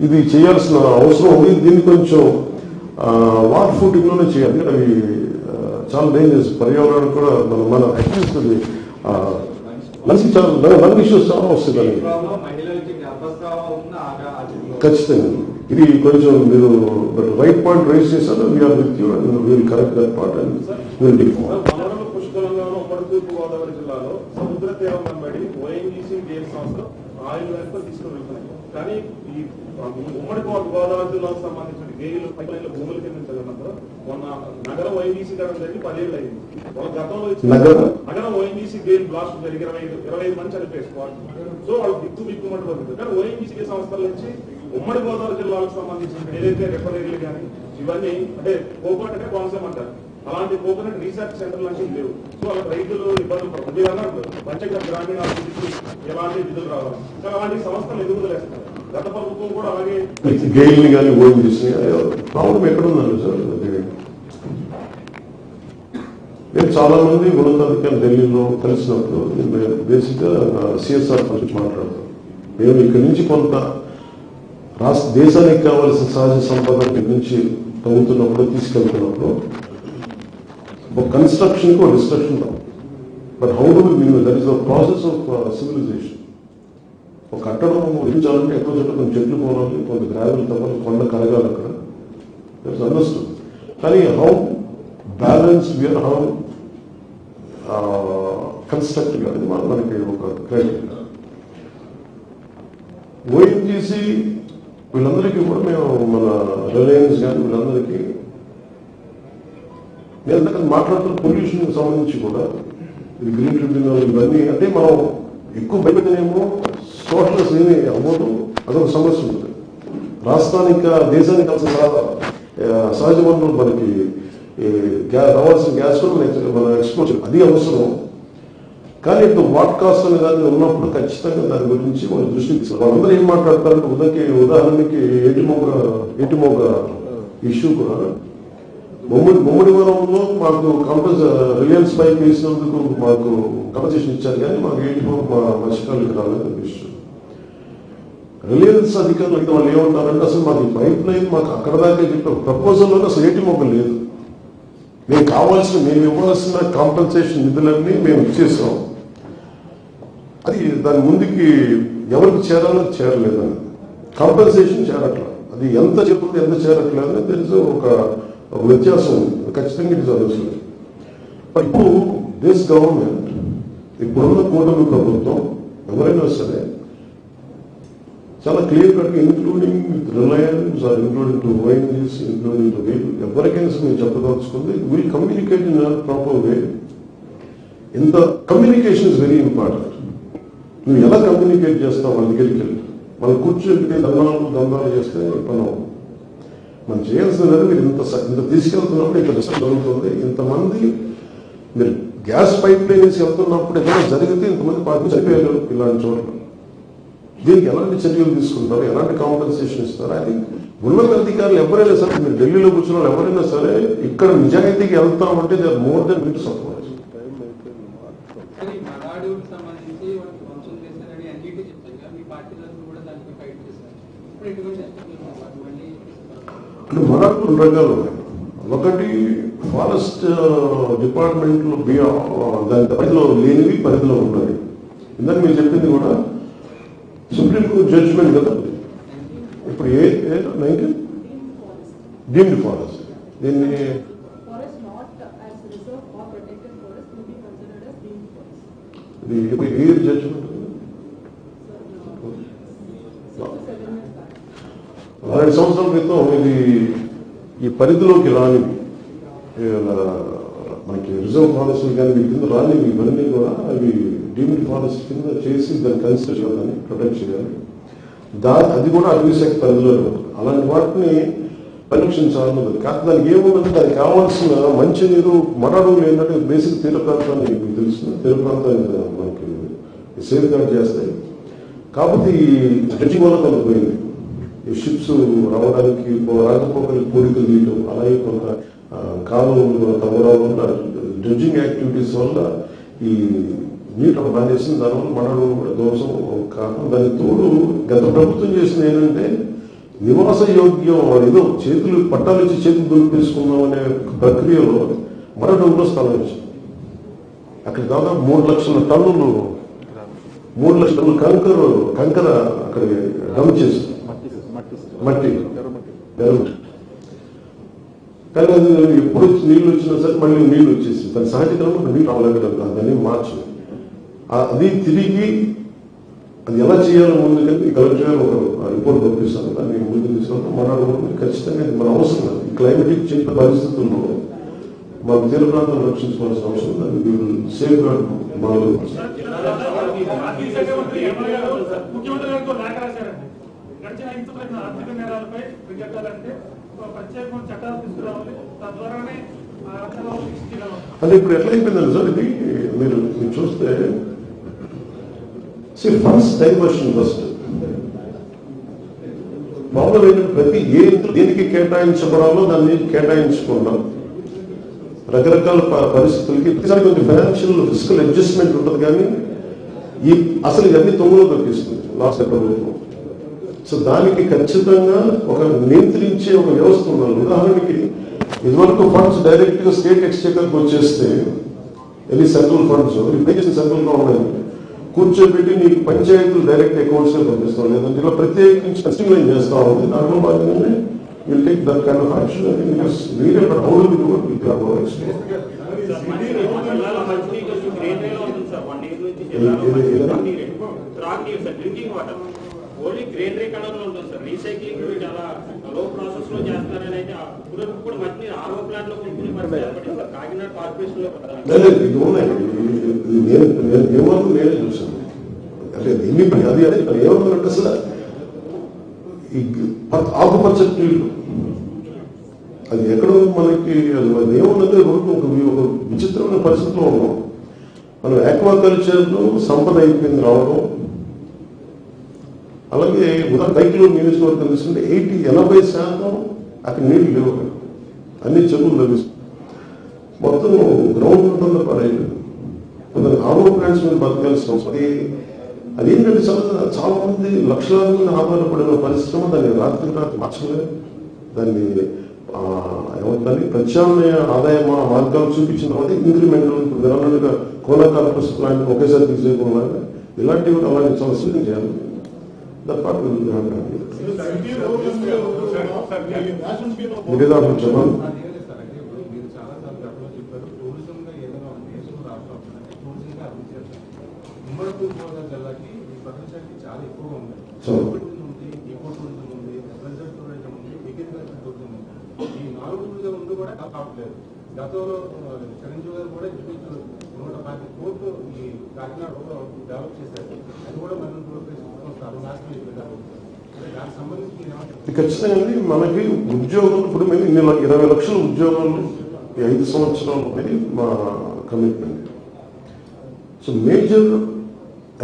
ఇది చేయాల్సిన అవసరం ఉంది. దీన్ని కొంచెం వాటర్ ఫుటింగ్ లోనే చేయాలి. అవి చాలా డేంజరస్, పర్యావరణం కూడా మన అట్లీస్ట్ అది మనిషికి చాలా లంగ్ ఇష్యూస్ చాలా వస్తుంది. ఖచ్చితంగా ఇది కొంచెం మీరు రైట్ పాయింట్ రైజ్ చేశారు. We're with you and will correct that part and will do. పుష్కలంగాను ఉమ్మడి తూర్పు గోదావరి జిల్లాలో సముద్ర తీరం వెంబడి ఓఎన్జీసీ గేల్ సంస్థ ఆయిల్ వెనుక తీసుకుని వెళ్తున్నాయి. కానీ ఈ ఉమ్మడి గోదావరి జిల్లాకు సంబంధించిన గేలు పైలైన్ల భూముల కింద చదివినప్పుడు మొన్న నగర ఓఎన్జీసీ కట్టడం జరిగి 10 ఏళ్ళు అయింది. వాళ్ళ గతంలో నగర ఓఎన్జీసీ గేల్ బ్లాస్ట్ జరిగి 25 మంది చనిపోయి స్పాట్. సో వాళ్ళు బిక్కుమంటూ పడుతుంది. కానీ ఓఎన్జీసీ సంస్థల నుంచి ఉమ్మడి గోదావరి జిల్లాలకు సంబంధించిన ఏదైతే రిఫైనరీలు కానీ ఇవన్నీ అంటే కోకోనట్ అంటే కోనసీమ అంటారు, అలాంటి కోకోనట్ రీసెర్చ్ సెంటర్ లాంటివి లేవు. సో వాళ్ళ రైతులు ఇబ్బందులు పడుతుంది. పంచగత గ్రామీణ అభివృద్ధికి ఎలాంటి నిధులు రావాలి, కానీ అలాంటి సంస్థలు ఎందుకు వదిలేస్తారు? గత ప్రభుత్వం కూడా అలాగే గెయిల్ని కానీ ఓఎన్జీసీ ప్రాబ్లం ఎక్కడ ఉందండి సార్? నేను చాలా మంది ఉన్నతాధికారులు ఢిల్లీలో కలిసినప్పుడు బేసిక్ గా సిఎస్ఆర్ గురించి మాట్లాడతాం. మేము ఇక్కడి నుంచి కొంత దేశానికి కావాల్సిన సహజ సంపద నుంచి తగ్గుతున్నప్పుడు తీసుకెళ్తున్నప్పుడు ఒక కన్స్ట్రక్షన్ కు డిస్ట్రక్షన్ రావు. But how do we that is the process of civilization. ఒక కట్టడం నిర్మించాలంటే ఎక్కువ చోట్ల కొంచెం చెట్లు పోవాలి, కొంత గ్రావెల్ తవ్వాలి, కొండ కరగాలి, అక్కడ అండర్స్టూడ్. కానీ how balance we are how constructive అనేది మనకి ఒక క్రైటీరియా. ఓఎన్జీసీ వీళ్ళందరికీ కూడా మేము మన రిలయన్స్ కానీ వీళ్ళందరికీ నేను మాట్లాడుతున్న పొల్యూషన్ సంబంధించి కూడా ఇది గ్రీన్ ట్రిబ్యునల్ ఇవన్నీ అంటే మనం ఎక్కువ భయపెట్టనేమో సోషల్స్ ఏమి అవ్వదు, అదొక సమస్య ఉంటుంది. రాష్ట్రానికి దేశానికి కావాల్సిన సహజ వనరులు మనకి రావాల్సిన గ్యాస్ కూడా మన ఎక్స్పోర్ట్ అది అవసరం. కానీ ఇప్పుడు వాట్ కాస్ట్ అనే దాన్ని ఉన్నప్పుడు ఖచ్చితంగా దాని గురించి వాళ్ళు దృష్టి తీసుకోవాలి. వాళ్ళందరూ ఏం మాట్లాడతారంటే ఉదాహరణకి ఏటిమోగ ఇష్యూ కూడా ముమ్మడివరంలో మాకు రిలయన్స్ పైప్ వేసినందుకు మాకు కంపన్సేషన్ ఇచ్చారు, కానీ మాకు ఏటిమోగ మా మత్స్యకారులకు రాలేదు ఇష్యూ. రిలయన్స్ అధికారులు అయితే వాళ్ళు ఏమంటారంటే అసలు మాకు పైప్ లైన్ మాకు అక్కడ దాకా చెప్పాం, ప్రపోజల్లో అసలు ఏటిమోగ లేదు, మేము ఇవ్వాల్సిన కాంపన్సేషన్ నిధులన్నీ మేము ఇచ్చేసాం, అది దాని ముందుకి ఎవరికి చేరాలో చేరలేదని, కాంపన్సేషన్ చేరట్లా, అది ఎంత చెప్తుంది ఎంత చేరట్లేదని తెలిసి ఒక వ్యత్యాసం ఉంది. ఖచ్చితంగా ఇది జరుగుతుంది. ఇప్పుడు దిస్ గవర్నమెంట్, ఇప్పుడున్న కూటమి ప్రభుత్వం ఎవరైనా సరే చాలా clear cut including with Reliance or including to ONGC including to GAIL ఎవరికైనా మీరు చెప్పదలుచుకుంది will communicate in proper way. ఇంత కమ్యూనికేషన్ ఇస్ వెరీ ఇంపార్టెంట్. నువ్వు ఎలా కమ్యూనికేట్ చేస్తావు వాళ్ళ దగ్గరికి వెళ్ళి, వాళ్ళు కూర్చుంటే దందాలు చేస్తే పని మనం చేయాల్సింది మీరు ఇంత తీసుకెళ్తున్నప్పుడు ఇంత డిస్టర్బ్ జరుగుతుంది, ఇంతమంది మీరు గ్యాస్ పైప్ లైన్ వేసి వెళ్తున్నప్పుడు ఏదైనా జరిగితే ఇంతమంది పార్టీ చనిపోయారు ఇలాంటి చోట్ల. దీనికి ఎలాంటి చర్యలు తీసుకుంటారు, ఎలాంటి కాంపన్సేషన్ ఇస్తారు? అది ఉన్నత అధికారులు ఎవరైనా సరే, మీరు ఢిల్లీలో కూర్చున్న వాళ్ళు ఎవరైనా సరే ఇక్కడ నిజాయితీకి వెళ్తామంటే they are more than with support. అంటే మనకు 2 రకాలు ఉన్నాయి. ఒకటి ఫారెస్ట్ డిపార్ట్మెంట్ లో దాని పరిధిలో లేనివి పరిధిలో ఉన్నాయి. ఇందాక మీరు చెప్పింది కూడా సుప్రీంకోర్టు జడ్జిమెంట్ కదా, ఇప్పుడు ఏ 19 డీమ్డ్ ఫారెస్ట్ దీన్ని ఇది ఏ జడ్జిమెంట్ 6 సంవత్సరాల క్రితం ఇది ఈ పరిధిలోకి రానివి మనకి రిజర్వ్ ఫారెస్ట్ కానీ వీటి కింద రానివి ఇవన్నీ కూడా అవి డీమ్డ్ ఫారెస్ట్ కింద చేసి దాన్ని కన్సిడర్ చేయాలని ప్రొటెక్ట్ చేయాలి అది కూడా అటవీ శాఖ పరిధిలో ఉంటుంది అలాంటి వాటిని పరీక్షించాలన్నది కాదు దానికి ఏముందంటే దానికి కావాల్సిన మంచినీరు మరడుగులు ఏంటంటే బేసిక్ తీర ప్రాంతాన్ని మీకు తెలుస్తుంది తీర ప్రాంతాన్ని మనకి సేఫ్ గార్డ్ చేస్తాయి కాబట్టి ఈ డ్రెడ్జింగ్ వల్ల కొంత పోయింది ఈ షిప్స్ రావడానికి రాకపోకలు కోరికలు తీయటం అలాగే కొంత కాలువలు తమరాలు డ్రెడ్జింగ్ యాక్టివిటీస్ వల్ల ఈ నీరు బాధేసింది దానివల్ల మరడు దోషం కారణం దానికి తోడు గత ప్రభుత్వం చేసింది ఏంటంటే నివాస యోగ్యం ఏదో చేతులు పట్టాలు ఇచ్చి చేతులు దొరికేసుకుందాం అనే ప్రక్రియలో మరడుగులో స్థలం ఇచ్చింది అక్కడ దాదాపు 3 లక్షల టన్నులు 3 లక్షల టన్నులు కంకర అక్కడ డమ్ చేసి మట్టి కానీ అది ఎప్పుడు నీళ్ళు వచ్చినా సరే మళ్ళీ నీళ్ళు వచ్చేసి దాని సహజంగా నీళ్ళు రావలేదు దాన్ని మార్చింది అది తిరిగి అది ఎలా చేయాలో ముందుకెళ్ళి కలెక్టర్ గారు ఒక రిపోర్ట్ పంపిస్తాను దాన్ని ముందుకు తీసుకుంటాం మన ఖచ్చితంగా మన అవసరం కాదు ఈ క్లైమేటిక్ చేంజ్ పరిస్థితుల్లో మన తీర ప్రాంతాలను రక్షించుకోవాల్సిన అవసరం దాన్ని సేఫ్ గార్డ్ మనలో అంటే ఇప్పుడు ఎట్లా అయిపోయిందండి సార్ ఇది మీరు చూస్తే ఫండ్స్ డైవర్షన్ ఫస్ట్ ప్రాబ్లం ఏంటంటే ప్రతి దేనికి కేటాయించబడాలో దాన్ని కేటాయించుకుంటాం రకరకాల పరిస్థితులకి ప్రతిసారి కొంచెం ఫైనాన్షియల్ ఫిజికల్ అడ్జస్ట్మెంట్ ఉంటుంది కానీ అసలు ఇవన్నీ తొమ్మిదిలో దొరికిస్తుంది లాస్ట్ ప్రభుత్వం సో దానికి ఖచ్చితంగా ఒక నియంత్రించే ఒక వ్యవస్థ ఉండాలి ఉదాహరణకి ఇదివరకు ఫండ్స్ డైరెక్ట్ గా స్టేట్ ఎక్స్చేకర్కి వచ్చేస్తే ఎన్ని సెంట్రల్ ఫండ్స్ ఇప్పుడు సెంట్రల్ గవర్నమెంట్ కూర్చోబెట్టి నీకు పంచాయతీలు డైరెక్ట్ అకౌంట్స్ లో పంపిస్తాం లేదంటే ఇలా ప్రత్యేకించి స్ట్రీమ్లైన్ చేస్తా ఉంది దాంట్లో భాగంగానే will take that kind of action how do we do it with our only greenery colour లో ఉంటుంది సార్ రీసైక్లింగ్ చాలా లో ప్రాసెస్ లో చేస్తారని అయితే ఇప్పుడు మట్టి ఆరో ప్లాంట్ లో కొనుక్కునే కాకినాడ కార్పొరేషన్ లో నేనే చూసాను అంటే అది ఏమన్నారంటే అసలు ఈ ఆకుపచ్చ నీళ్లు అది ఎక్కడో మనకి అది ఏమన్నది ఒక విచిత్రమైన పరిస్థితిలో ఉన్నాం మనం ఆక్వాకల్చర్ లో సంపద అయిపోయింది రావడం అలాగే రైతులు నియోజకవర్గం తీసుకుంటే 80% అక్కడ నీళ్లు లేవు అన్ని చెరువులు లభిస్తాయి మొత్తం గ్రౌండ్ ఉంటుందో పడైపోయింది కొందరు ఆరో ప్లాంట్స్ మీద బతకాల్సిన అవసరం అదేంటంటే చాలా మంది లక్షలాది మంది ఆధారపడిన పరిశ్రమ దాన్ని రాత్రి మార్చలేదు దాన్ని ఏమంటారు ప్రత్యామ్నాయ ఆదాయ మార్గాలు చూపించిన తర్వాత ఇంక్రిమెంటల్ విధానంగా కోలా కార్పొరేషన్ ప్లాంట్ ఒకేసారి తీసేయకుండా ఇలాంటివి అలాంటి సమస్యలు చేయాలి చెప్పండి జిల్లాకి ప్రపంచానికి చాలా ఎక్కువగా ఉంది ఈ 4 ముందు కూడా కావట్లేదు గతంలో చిరంజీవి గారు కూడా 150 కోట్లు ఈ కాకినాడలో డెవలప్ చేశారు అది కూడా మనం దానికి సంబంధించి ఖచ్చితంగా మనకి ఉద్యోగం ఇప్పుడు మేము 20 లక్షల ఉద్యోగాలు 5 సంవత్సరాలు అనేది మా commitment so major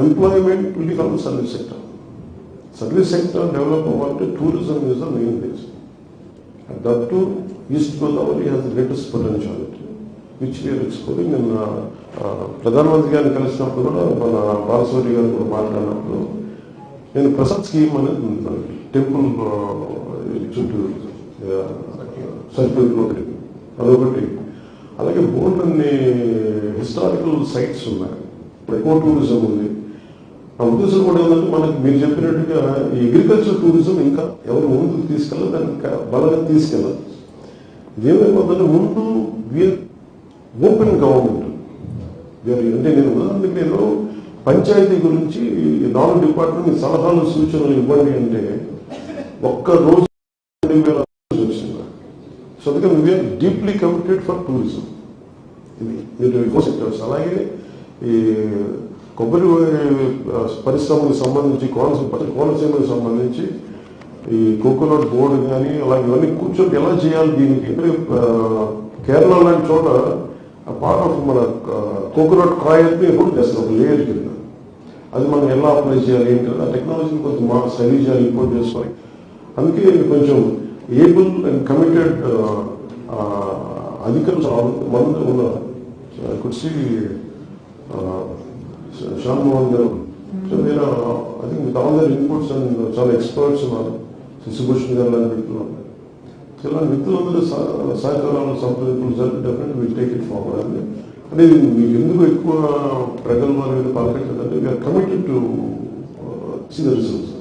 employment will be from service sector service sector develop అవ్వాలంటే tourism is the main base and that too East Godavari has the greatest potentiality which we are exploring and ప్రధానమంత్రి గారిని కలిసినప్పుడు కూడా మన బాలసూరి గారు కూడా మాట్లాడినప్పుడు నేను ప్రసాద్ స్కీమ్ అనేది టెంపుల్ చుట్టూ సర్కిల్ ఒకటి అదొకటి అలాగే బోర్డు అన్ని హిస్టారికల్ సైట్స్ ఉన్నాయి ఎకో టూరిజం ఉంది ఆ ఉద్దేశం కూడా ఏంటంటే మనకి మీరు చెప్పినట్టుగా ఈ అగ్రికల్చర్ టూరిజం ఇంకా ఎవరు ముందుకు తీసుకెళ్ళాలి, దాన్ని బలంగా తీసుకెళ్ళాలి. ఇదేమైపోతుందంటే ముందు ఓపెన్ గవర్నమెంట్ అంటే నేను పంచాయతీ గురించి 4 డిపార్ట్మెంట్ సలహాలు సూచనలు ఇవ్వండి అంటే ఒక్క రోజు 2,000 వచ్చింది. సో అందుకే we are deeply committed for tourism. ఇది మీరు సెక్టర్స్ అలాగే ఈ కొబ్బరి పరిశ్రమకు సంబంధించి కోనసీమకు సంబంధించి ఈ కోకోనట్ బోర్డు కానీ అలాగే ఇవన్నీ కూర్చొని ఎలా చేయాలి దీనికి. కేరళ లాంటి చోట పార్ట్ ఆఫ్ మన కోకోనట్ కాయల్ని కూడా చేస్తారు ఒక లేయర్ కింద. అది మనం ఎలా అప్లై చేయాలి ఏంటి ఆ టెక్నాలజీని కొంచెం మా స్టడీ చేయాలి, ఇంపోర్ట్ చేసుకోవాలి. అందుకే కొంచెం ఏబుల్ అండ్ కమిటెడ్ అధికారులు మంది ఉన్నారు. కుర్సీ శ్యామ్ మోహన్ గారు, సో నేను I think with all their inputs and చాలా ఎక్స్పర్ట్స్ ఉన్నారు. శశిభూషణ్ గారు లాంటి వ్యక్తులు ఉన్నారు. ఇలాంటి వ్యక్తులందరూ సహకారాలు సంప్రదింపులు జరిపి definite will take it forward అండి. అంటే మీకు ఎందుకు ఎక్కువ ప్రగల్భాల మీద పలకట్లేదంటే we are committed to see the results.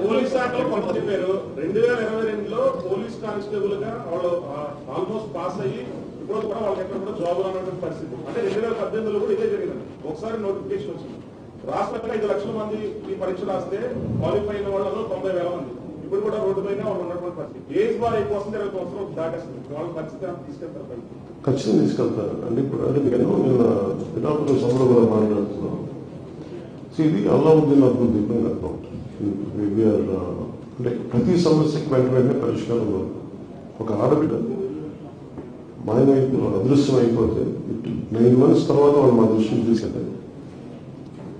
Police శాఖలో కొంత చెప్పారు 2022లో పోలీస్ కానిస్టేబుల్ గా వాళ్ళు ఆల్మోస్ట్ పాస్ అయ్యి ఇప్పుడు కూడా వాళ్ళకి ఎక్కడ కూడా జాబ్ రానటువంటి పరిస్థితి. అంటే 2018లో కూడా ఇదే జరిగిందండి. ఒకసారి నోటిఫికేషన్ వచ్చింది, రాష్ట్రంలో 5 లక్షల మంది ఈ పరీక్ష రాస్తే క్వాలిఫై అయిన వాళ్ళలో 90,000 మంది ఇప్పుడు కూడా రోడ్డు పైన వాళ్ళు ఉన్నటువంటి పరిస్థితి. ఏజ్ బార్ ఎక్కువ వస్తుంది, 20 సంవత్సరాలు దాటేస్తుంది. వాళ్ళ పరిస్థితి తీసుకెళ్తారు పైకి. ఖచ్చితంగా తీసుకెళ్తారు అంటే ఇప్పుడు అంటే నిన్న పిఠాపురం సభలో కూడా మాట్లాడుతున్నాం. సో ఇది అల్లావుద్దీన్ అబ్దుల్ దీపం అకౌంట్. అంటే ప్రతి సమస్యకి వెంటనే పరిష్కారం ఉంది. ఒక ఆడబిడ్డ మాయమైపు అదృశ్యం అయిపోతే 9 months తర్వాత వాళ్ళు మా దృష్టిని తీసుకెళ్తారు.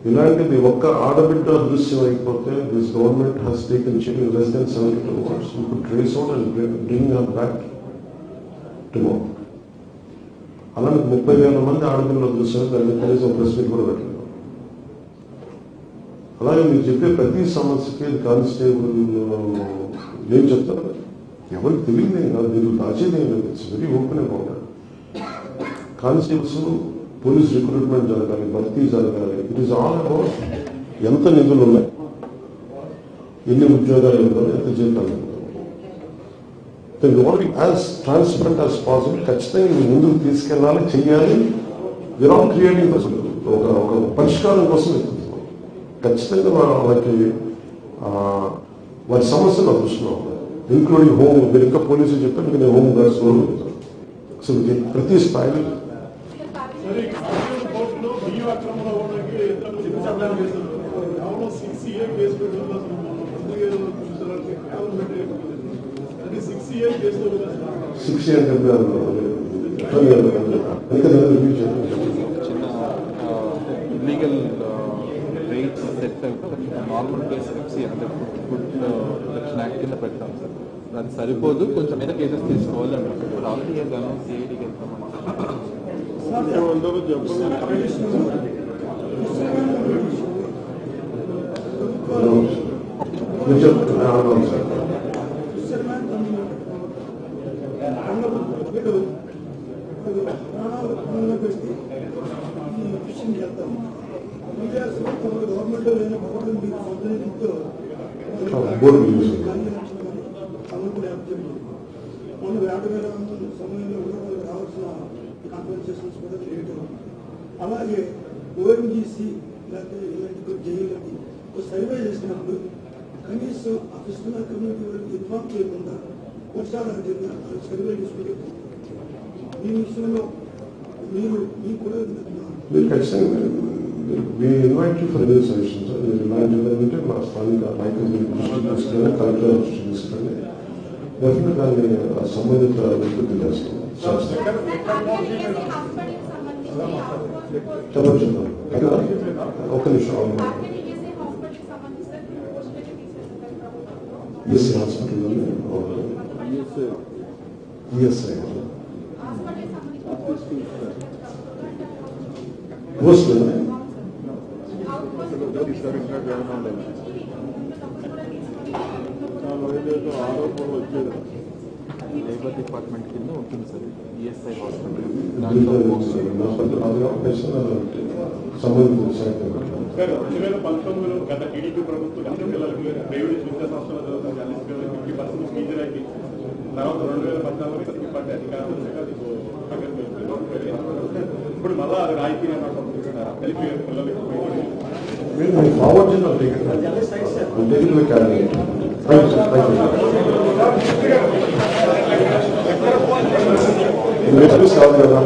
ఇలాంటిది ఒక్క ఆడబిడ్డ అదృశ్యం అయిపోతే this government has taken sharing less than 72 hours. You could trace out and bring her back tomorrow. అలాంటి 30,000 మంది ఆడపిల్లలు అదృశ్యం దాన్ని కనీసం ప్రెస్ మీట్ కూడా పెట్టలేదు. అలాగే మీరు చెప్పే ప్రతి సమస్యకి కానిస్టేబుల్ ఏం చెప్తారు ఎవరికి తెలియదు ఏం కాదు, దీనికి దాచేది ఏం లేదు. It's very open about it. Constables police recruitment జరగాలి, భర్తీ జరగాలి. ఇట్ ఈస్ ఆల్ అబౌట్ ఎంత నిధులు ఉన్నాయి, ఎన్ని ఉద్యోగాలు ఇవ్వాలి, ఎంత జీతాలు ఇవ్వాలి. యాజ్ ట్రాన్స్పరెంట్ యాజ్ పాసిబుల్ ఖచ్చితంగా మీరు ముందుకు తీసుకెళ్ళాలి, చెయ్యాలి. విరాట్ క్రియేటింగ్ ఒక పరిష్కారం కోసం వెతుకుతున్నాం. ఖచ్చితంగా వాళ్ళకి వారి సమస్యలు అదృష్టం, ఇంక్లూడింగ్ హోమ్. మీరు ఇంకా పోలీసులు చెప్పారు, మీకు నేను హోమ్ గార్డ్స్ కూడా చెప్తాను. అసలు ప్రతి స్థాయిలో సిక్స్ ఇయర్ చిన్న ఇల్లీగల్ రేట్స్ సెట్ అయితే నార్మల్ కేసు ఎఫ్సీ అంటే ఫుడ్ ప్రొటెక్షన్ యాక్ట్ కింద పెట్టాం సార్. అది సరిపోదు, కొంచెం మీద కేసెస్ తీసుకోవాలంటే ఆల్రెడీ వెళ్తాను, సిఐడికి వెళ్తామని. అలాగే ఓఎన్జీసీ లేకపోతే ఇలాంటి జైళ్ళకి సర్వే చేసినప్పుడు కనీసం ఆ కృష్ణా కమ్యూనిటీ వరకు ఇన్ఫార్మ్ చేయకుండా వర్షాలు సర్వే చేసుకుంటే ఈ విషయంలో మీరు కూడా ఖచ్చితంగా we invite you for any suggestions. ఇలాంటిదంటే మా స్థానిక నాయకులు కలెక్టర్ తీసుకుని డెఫినెట్గా సంబంధిత వ్యక్తులు చేస్తాం. ఒక నిమిషం ఈఎస్ఐ హాస్పిటల్ ఈఎస్ఐ పోస్ట్ ఆరోపణలు వచ్చేది డిపార్ట్మెంట్ కింద ఉంటుంది సార్, ఈఎస్ఐ హాస్పిటల్. దీంట్లో హాస్పిటల్ అది సంబంధించిన శాఖ. సార్ 2019లో గత టీడీపీ ప్రభుత్వం అన్ని పిల్లలకి ప్రైవేట్ విద్యా సంస్థలు జరుగుతుంది అన్ని పిల్లలకి 50% ఫీజు రైతు తర్వాత 2014 పార్టీ అధికారం వచ్చాక అది ఇప్పుడు మళ్ళా అది రాయితీ కలిపి పిల్లలకి ఫార్వర్డ్ చేయాలి టికెట్ క్యాబినెట్. కాదు కదా